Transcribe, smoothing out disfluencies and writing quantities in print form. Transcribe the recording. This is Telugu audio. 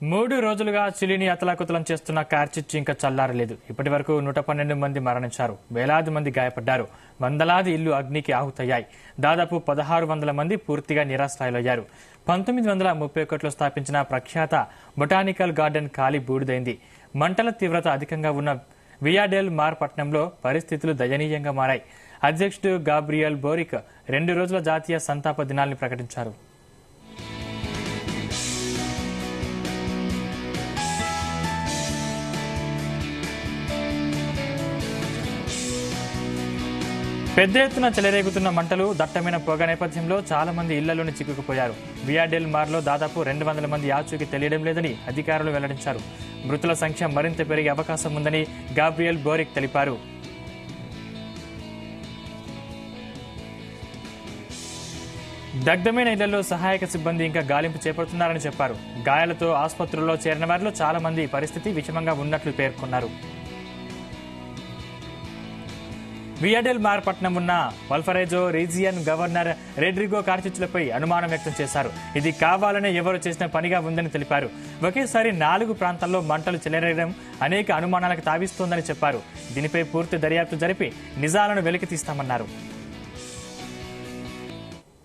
మూడు రోజులుగా చిలీని అతలాకుతలం చేస్తున్న కార్చిచ్చు ఇంకా చల్లారలేదు. ఇప్పటి వరకు 112 మంది మరణించారు, వేలాది మంది గాయపడ్డారు, వందలాది ఇళ్లు అగ్నికి ఆహుతయ్యాయి. దాదాపు 1600 మంది పూర్తిగా నిరాశ్రయులయ్యారు. 1931లో స్థాపించిన ప్రఖ్యాత బొటానికల్ గార్డెన్ కాలి బూడిదైంది. మంటల తీవ్రత అధికంగా ఉన్న వియా డెల్ మార్ పట్టణంలో పరిస్థితులు దయనీయంగా మారాయి. అధ్యక్షుడు గాబ్రియల్ బోరిక్ 2 రోజుల జాతీయ సంతాప దినాల్ని ప్రకటించారు. పెద్ద ఎత్తున చెలరేగుతున్న మంటలు, దట్టమైన పొగ నేపథ్యంలో చాలా మంది ఇళ్లలోనే చిక్కుకుపోయారు. వియా డెల్ మార్లో దాదాపు 200 మంది ఆచూకీ తెలియడం లేదని అధికారులు వెల్లడించారు. మృతుల సంఖ్య మరింత పెరిగే అవకాశం ఉందని గాబ్రియల్ బోరిక్ తెలిపారు. దగ్ధమైన ఇళ్లలో సహాయక సిబ్బంది ఇంకా గాలింపు చేపడుతున్నారని చెప్పారు. గాయాలతో ఆసుపత్రుల్లో చేరిన వారిలో చాలా మంది పరిస్థితి విషమంగా ఉన్నట్లు పేర్కొన్నారు. వియా డెల్ మార్ పట్టణం ఉన్న వల్ఫరెజో రీజియన్ గవర్నర్ రెడ్రిగో కార్చిచ్చులపై అనుమానం వ్యక్తం చేశారు. ఇది కావాలనే ఎవరు చేసిన పనిగా ఉందని తెలిపారు. ఒకేసారి 4 ప్రాంతాల్లో మంటలు చెలరేగడం అనేక అనుమానాలకు తావిస్తోందని చెప్పారు. దీనిపై పూర్తి దర్యాప్తు జరిపి నిజాలను వెలికి తీస్తామన్నారు.